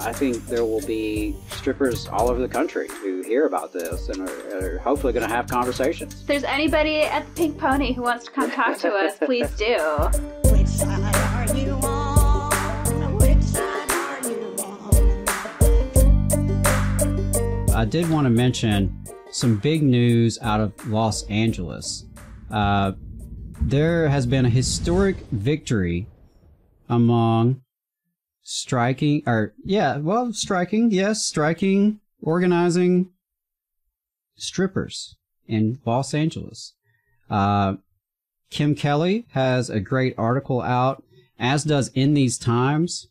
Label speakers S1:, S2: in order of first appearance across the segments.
S1: I think there will be strippers all over the country who hear about this and are hopefully going to have conversations.
S2: If there's anybody at the Pink Pony who wants to come talk to us, please do.
S3: Which side are you on? Which side are you on?
S4: I did want to mention some big news out of Los Angeles. There has been a historic victory among striking, organizing strippers in Los Angeles. Kim Kelly has a great article out, as does In These Times.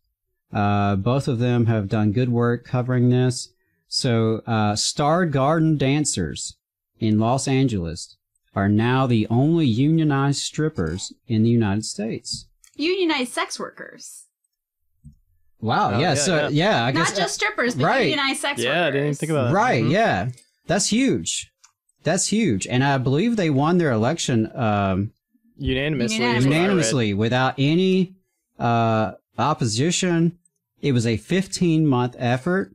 S4: Both of them have done good work covering this. So, Star Garden dancers in Los Angeles are now the only unionized strippers in the United States.
S2: Unionized sex workers.
S4: Wow,
S5: I
S4: guess
S2: not just strippers, but
S4: right.
S2: unionized sex workers.
S5: Yeah, I didn't even think about that.
S4: Right, yeah. That's huge. That's huge. And I believe they won their election unanimously without any opposition. It was a 15-month effort.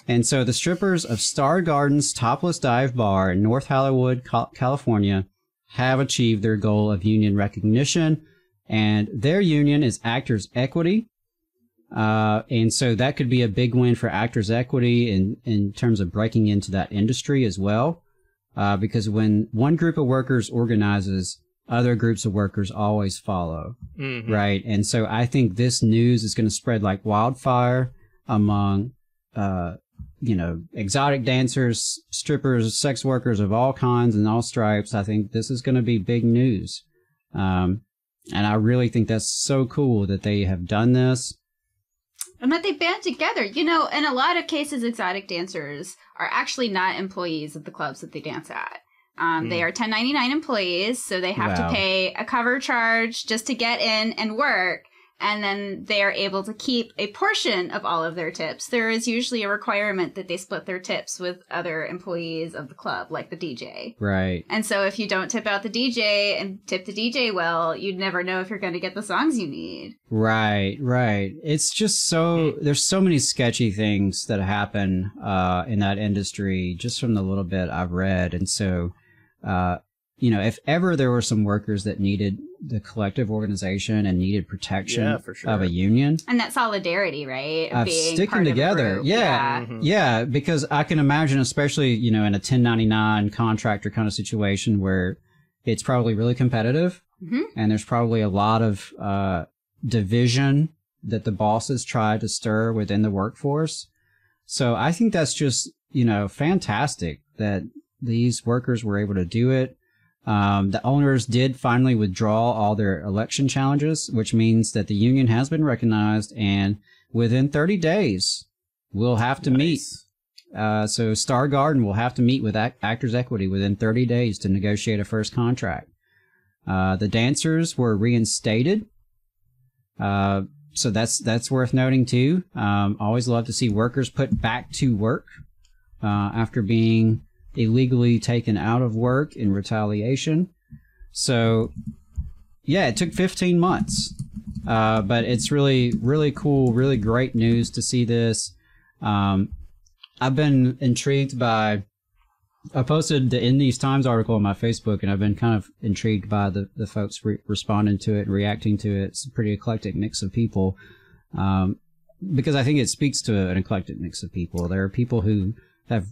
S4: And so the strippers of Star Garden's Topless Dive Bar in North Hollywood, California, have achieved their goal of union recognition. And their union is Actors Equity. And so that could be a big win for Actors Equity in terms of breaking into that industry as well. Because when one group of workers organizes, other groups of workers always follow. Mm-hmm. Right. And so I think this news is going to spread like wildfire among, exotic dancers, strippers, sex workers of all kinds and all stripes. I think this is going to be big news. And I really think that's so cool that they have done this.
S2: And that they band together. You know, in a lot of cases, exotic dancers are actually not employees of the clubs that they dance at. They are 1099 employees, so they have to pay a cover charge just to get in and work. And then they are able to keep a portion of all of their tips. There is usually a requirement that they split their tips with other employees of the club, like the DJ.
S4: Right.
S2: And so if you don't tip out the DJ and tip the DJ well, you'd never know if you're going to get the songs you need.
S4: Right, right. It's just there's so many sketchy things that happen in that industry just from the little bit I've read. And so, if ever there were some workers that needed the collective organization and needed protection of a union.
S2: And that solidarity, right?
S4: Of being sticking together. Yeah, because I can imagine, especially, in a 1099 contractor kind of situation where it's probably really competitive and there's probably a lot of division that the bosses try to stir within the workforce. So I think that's just, fantastic that these workers were able to do it. The owners did finally withdraw all their election challenges, which means that the union has been recognized, and within 30 days, we'll have to meet. So Star Garden will have to meet with Actors Equity within 30 days to negotiate a first contract. The dancers were reinstated. So that's worth noting too. Always love to see workers put back to work after being illegally taken out of work in retaliation. So yeah, it took 15 months. But it's really, really cool, really great news to see this. I've been intrigued by, I posted the In These Times article on my Facebook, and I've been kind of intrigued by the folks responding to it and reacting to it. It's a pretty eclectic mix of people. Because I think it speaks to an eclectic mix of people. There are people who have,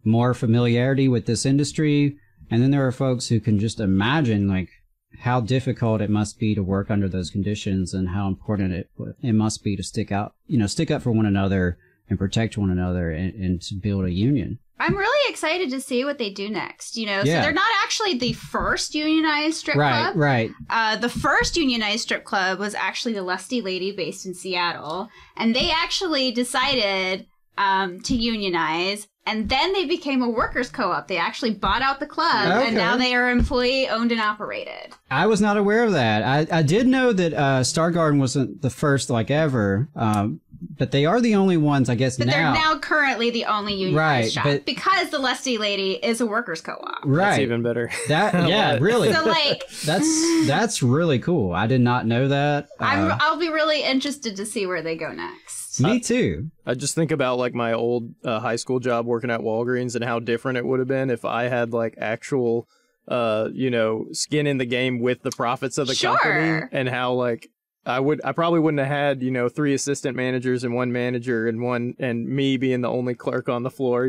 S4: more familiarity with this industry, and then there are folks who can just imagine like how difficult it must be to work under those conditions and how important it must be to stick up for one another and protect one another and to build a union.
S2: I'm really excited to see what they do next. So they're not actually the first unionized strip club.
S4: Right.
S2: The first unionized strip club was actually the Lusty Lady based in Seattle, and they actually decided to unionize. And then they became a workers' co-op. They actually bought out the club, and now they are employee-owned and operated.
S4: I was not aware of that. I did know that Star Garden wasn't the first ever, but they are the only ones, I guess, now.
S2: But they're now currently the only unionized shop because the Lusty Lady is a workers' co-op.
S4: Right.
S5: That's even better.
S4: Really.
S2: So,
S4: that's really cool. I did not know that.
S2: I'll be really interested to see where they go next. best.
S4: Me too.
S5: I just think about like my old high school job working at Walgreens and how different it would have been if I had like actual, skin in the game with the profits of the company, and how like I probably wouldn't have had 3 assistant managers and 1 manager and me being the only clerk on the floor.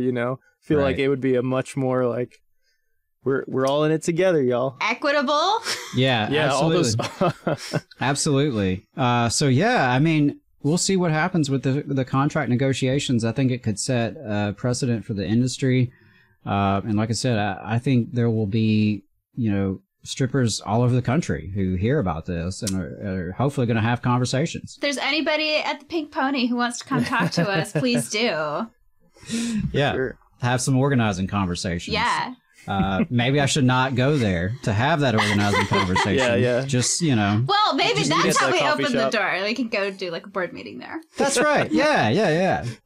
S5: Feel like it would be a much more like. We're all in it together, y'all.
S2: Equitable.
S4: Yeah, absolutely. Absolutely. So yeah, I mean, we'll see what happens with the contract negotiations. I think it could set a precedent for the industry. And like I said, I think there will be, strippers all over the country who hear about this and are hopefully going to have conversations.
S2: If there's anybody at the Pink Pony who wants to come talk to us, please do.
S4: Yeah.
S5: Sure.
S4: Have some organizing conversations.
S2: Yeah.
S4: Maybe I should not go there to have that organizing conversation.
S5: Yeah.
S4: Just,
S2: Well, maybe that's how we
S5: coffee
S2: open
S5: shop.
S2: the door. We can go do like a board meeting there.
S4: That's right. Yeah.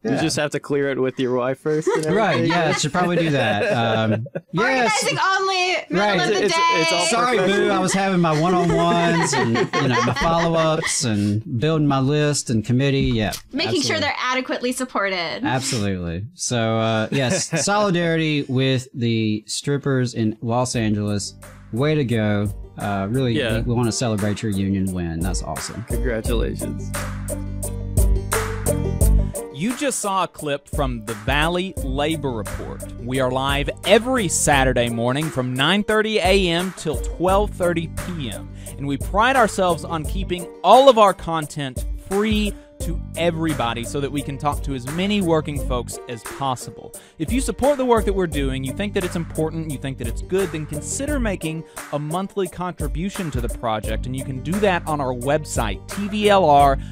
S5: You just have to clear it with your wife first.
S4: Right. Yeah. Should probably do that.
S2: Organizing only, middle of the day.
S5: It's all
S4: Sorry, Boo. I was having my one-on-ones and my follow-ups and building my list and committee. Yeah.
S2: Making sure they're adequately supported.
S4: Absolutely. So, yes, solidarity with the strippers in Los Angeles. Way to go. Really, we want to celebrate your union win. That's awesome.
S5: Congratulations.
S6: You just saw a clip from the Valley Labor Report. We are live every Saturday morning from 9:30 a.m. till 12:30 p.m. And we pride ourselves on keeping all of our content free to everybody so that we can talk to as many working folks as possible. If you support the work that we're doing, you think that it's important, you think that it's good, then consider making a monthly contribution to the project, and you can do that on our website, tvlr.fm.